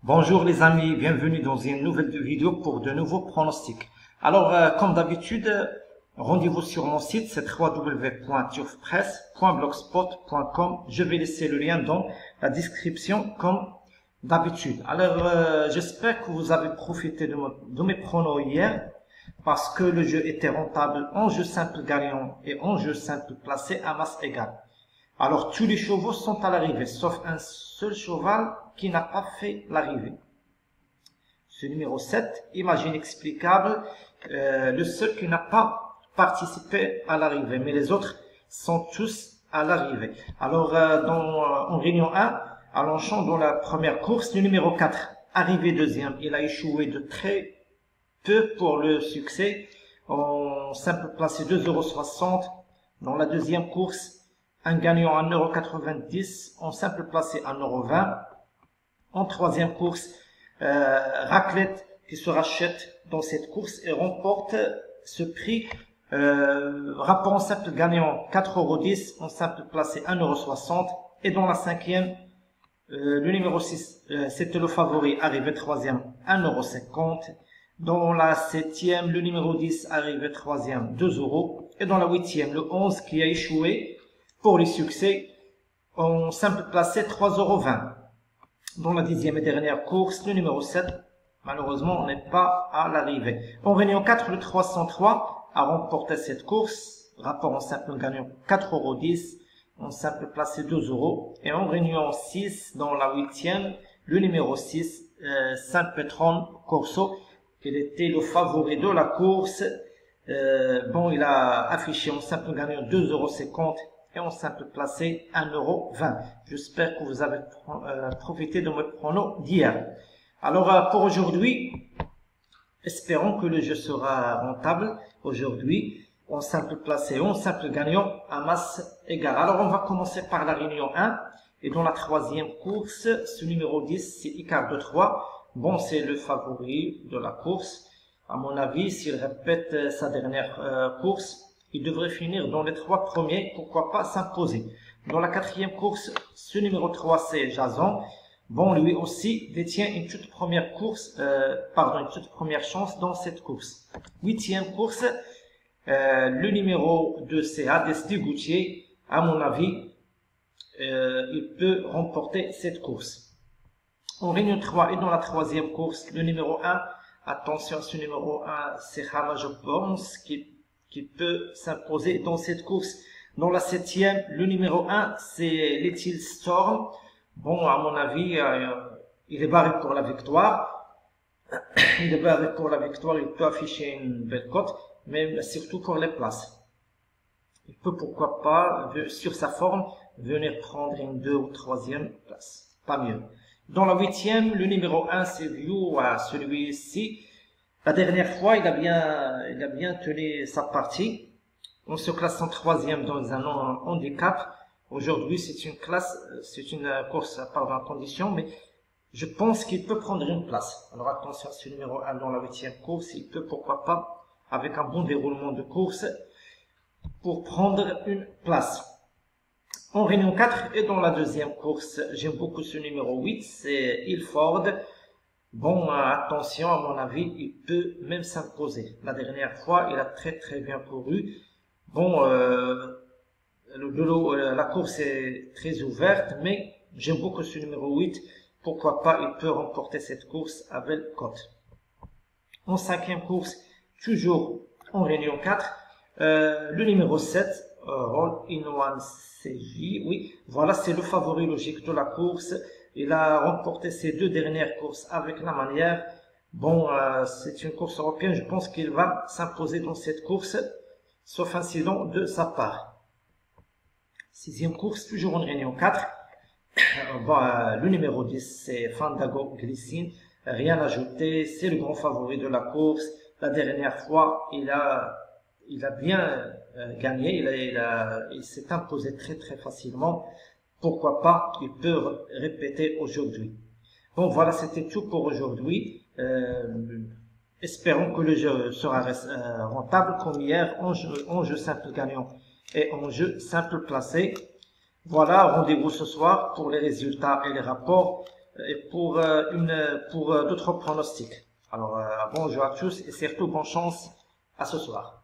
Bonjour les amis, bienvenue dans une nouvelle vidéo pour de nouveaux pronostics. Alors, comme d'habitude, rendez-vous sur mon site, c'est www.turfpress.blogspot.com. Je vais laisser le lien dans la description comme d'habitude. Alors, j'espère que vous avez profité de mes pronos hier parce que le jeu était rentable en jeu simple gagnant et en jeu simple placé à masse égale. Alors, tous les chevaux sont à l'arrivée, sauf un seul cheval qui n'a pas fait l'arrivée. Ce numéro 7, image inexplicable, le seul qui n'a pas participé à l'arrivée, mais les autres sont tous à l'arrivée. Alors, en réunion 1, à Longchamp, dans la première course, le numéro 4, arrivé deuxième, il a échoué de très peu pour le succès, en simple placé 2,60 €. Dans la deuxième course, un gagnant à 1,90 €, en simple placé à 1,20 €. En troisième course, Raclette qui se rachète dans cette course et remporte ce prix. Rapport en simple gagnant 4,10 €, en simple placé 1,60 €. Et dans la cinquième, le numéro 6, c'était le favori, arrivé troisième, 1,50 €. Dans la septième, le numéro 10, arrivé troisième, 2 €. Et dans la huitième, le 11 qui a échoué pour les succès, en simple placé 3,20 €. Dans la dixième et dernière course, le numéro 7, malheureusement, on n'est pas à l'arrivée. En réunion 4, le 303 a remporté cette course. Rapport en simple gagnant 4,10 €, en simple placé 2 €. Et en réunion 6, dans la huitième, le numéro 6, Saint-Petron Corso, il était le favori de la course. Il a affiché en simple gagnant 2,50 € et en simple placé 1,20 €. J'espère que vous avez profité de mes pronos d'hier. Alors pour aujourd'hui, espérons que le jeu sera rentable aujourd'hui, en simple placé, en simple gagnant à masse égale. Alors on va commencer par la réunion 1 et dans la troisième course, ce numéro 10, c'est Icare de 3. Bon, c'est le favori de la course. À mon avis, s'il répète sa dernière course, il devrait finir dans les 3 premiers, pourquoi pas s'imposer. Dans la quatrième course, ce numéro 3, c'est Jason. Bon, lui aussi détient une toute première chance dans cette course. Huitième course, le numéro 2, c'est Hades Dugoutier. À mon avis, il peut remporter cette course. En réunion 3 et dans la troisième course, le numéro 1, attention à ce numéro 1, c'est Hama, je pense, qui peut s'imposer dans cette course. Dans la septième, le numéro 1, c'est Little Storm. Bon, à mon avis, il est barré pour la victoire. Il est barré pour la victoire, il peut afficher une belle cote, mais surtout pour les places. Il peut, pourquoi pas, sur sa forme, venir prendre une 2 ou 3e place. Pas mieux. Dans la huitième, le numéro 1, c'est View, celui-ci. La dernière fois, il a bien tenu sa partie. On se classe en troisième dans un handicap. Aujourd'hui, c'est une course par condition, mais je pense qu'il peut prendre une place. Alors attention à ce numéro 1 dans la huitième course. Il peut, pourquoi pas, avec un bon déroulement de course, pour prendre une place. En réunion 4 et dans la deuxième course, j'aime beaucoup ce numéro 8, c'est Ilford. Bon, attention, à mon avis, il peut même s'imposer. La dernière fois, il a très bien couru. Bon, la course est très ouverte, mais j'aime beaucoup ce numéro 8. Pourquoi pas, il peut remporter cette course à belle cote. En cinquième course, toujours en réunion 4, le numéro 7, Roll in One CJ, oui, voilà, c'est le favori logique de la course. Il a remporté ses 2 dernières courses avec la manière. Bon, c'est une course européenne, je pense qu'il va s'imposer dans cette course, sauf incident de sa part. Sixième course, toujours en réunion 4. Le numéro 10, c'est Fandago Glycine. Rien à ajouter, c'est le grand favori de la course. La dernière fois, il a bien gagné, il s'est imposé très facilement. Pourquoi pas, il peut répéter aujourd'hui. Bon, voilà, c'était tout pour aujourd'hui. Espérons que le jeu sera rentable comme hier en jeu simple gagnant et en jeu simple placé. Voilà, rendez-vous ce soir pour les résultats et les rapports. et pour d'autres pronostics. Alors bonjour à tous et surtout bonne chance à ce soir.